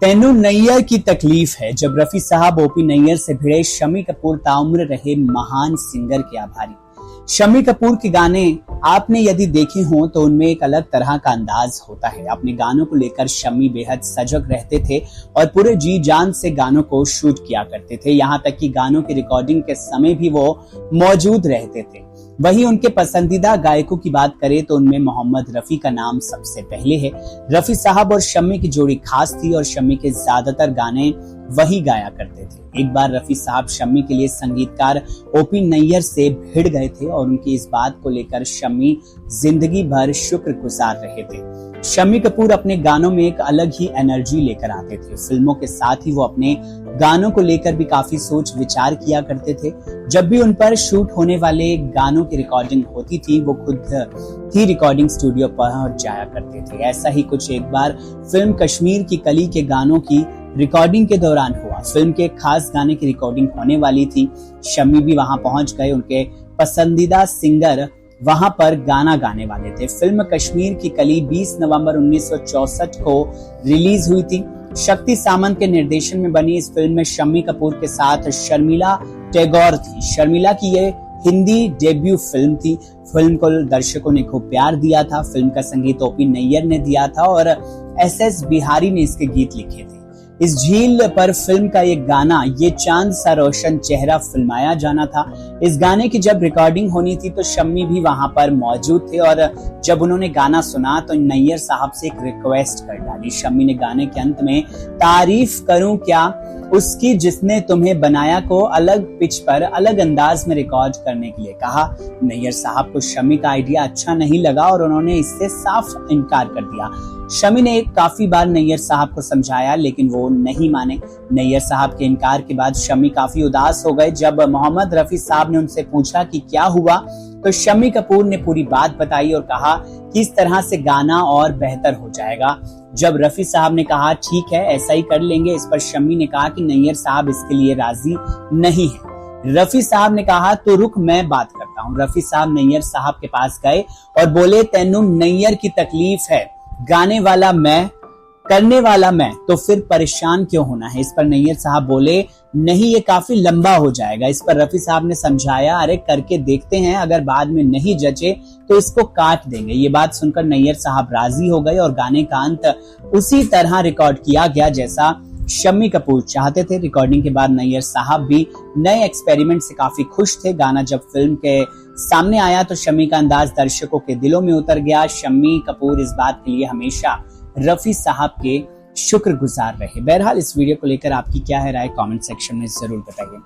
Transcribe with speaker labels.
Speaker 1: तैनू नैयर की तकलीफ है। जब रफी साहब ओपी नैयर से भिड़े, शम्मी कपूर ताउम्र रहे महान सिंगर के आभारी। शम्मी कपूर के गाने आपने यदि देखे हों तो उनमें एक अलग तरह का अंदाज होता है। अपने गानों को लेकर शम्मी बेहद सजग रहते थे और पूरे जी जान से गानों को शूट किया करते थे। यहाँ तक कि गानों की रिकॉर्डिंग के समय भी वो मौजूद रहते थे। वहीं उनके पसंदीदा गायकों की बात करें तो उनमें मोहम्मद रफी का नाम सबसे पहले है। रफी साहब और शम्मी की जोड़ी खास थी और शम्मी के ज्यादातर गाने वही गाया करते थे। एक बार रफी साहब शम्मी के लिए संगीतकार ओपी नैयर से भिड़ गए थे और उनकी इस बात को लेकर शम्मी जिंदगी भर शुक्रगुजार रहे थे। शम्मी कपूर अपने गानों में एक अलग ही एनर्जी लेकर आते थे। फिल्मों के साथ ही वो अपने गानों को लेकर भी काफी सोच विचार किया करते थे। जब भी उन पर शूट होने वाले गानों की रिकॉर्डिंग होती थी, वो खुद ही रिकॉर्डिंग स्टूडियो पहुंच जाया करते थे। ऐसा ही कुछ एक बार फिल्म कश्मीर की कली के गानों की रिकॉर्डिंग के दौरान हुआ। फिल्म के खास गाने की रिकॉर्डिंग होने वाली थी। शम्मी भी वहां पहुंच गए। उनके पसंदीदा सिंगर वहां पर गाना गाने वाले थे। फिल्म कश्मीर की कली 20 नवंबर 1964 को रिलीज हुई थी। शक्ति सामंत के निर्देशन में बनी इस फिल्म में शम्मी कपूर के साथ शर्मिला टैगोर थी। शर्मिला की ये हिंदी डेब्यू फिल्म थी। फिल्म को दर्शकों ने खूब प्यार दिया था। फिल्म का संगीत ओपी नैयर ने दिया था और एस बिहारी ने इसके गीत लिखे थे। इस झील पर फिल्म का एक गाना ये चांद सा रोशन चेहरा फिल्माया जाना था। इस गाने की जब रिकॉर्डिंग होनी थी तो शम्मी भी वहां पर मौजूद थे और जब उन्होंने गाना सुना तो नैयर साहब से एक रिक्वेस्ट कर डाली। शम्मी ने गाने के अंत में तारीफ करूं क्या उसकी जिसने तुम्हें बनाया को अलग पिच पर अलग अंदाज में रिकॉर्ड करने के लिए कहा। नैयर साहब को शम्मी का आइडिया अच्छा नहीं लगा और उन्होंने इससे साफ इनकार कर दिया। शम्मी ने काफी बार नैयर साहब को समझाया लेकिन वो नहीं माने। नैयर साहब के इनकार के बाद शम्मी काफी उदास हो गए। जब मोहम्मद रफी साहब ने उनसे पूछा कि क्या हुआ तो शम्मी कपूर ने पूरी बात बताई और कहा कि इस तरह से गाना और बेहतर हो जाएगा। जब रफी साहब ने कहा ठीक है ऐसा ही कर लेंगे, इस पर शम्मी ने कहा कि नैयर साहब इसके लिए राजी नहीं है। रफी साहब ने कहा तो रुक मैं बात करता हूँ। रफी साहब नैयर साहब के पास गए और बोले तैनू नैयर की तकलीफ है, गाने वाला मैं करने वाला मैं, तो फिर परेशान क्यों होना है। इस पर नैयर साहब बोले नहीं ये काफी लंबा हो जाएगा। इस पर रफी साहब ने समझाया अरे करके देखते हैं, अगर बाद में नहीं जचे तो इसको काट देंगे। ये बात सुनकर नैयर साहब राजी हो गए और गाने का अंत उसी तरह रिकॉर्ड किया गया जैसा शम्मी कपूर चाहते थे। रिकॉर्डिंग के बाद नैयर साहब भी नए एक्सपेरिमेंट से काफी खुश थे। गाना जब फिल्म के सामने आया तो शम्मी का अंदाज दर्शकों के दिलों में उतर गया। शम्मी कपूर इस बात के लिए हमेशा रफी साहब के शुक्रगुजार रहे। बहरहाल इस वीडियो को लेकर आपकी क्या है राय, कमेंट सेक्शन में जरूर बताइए।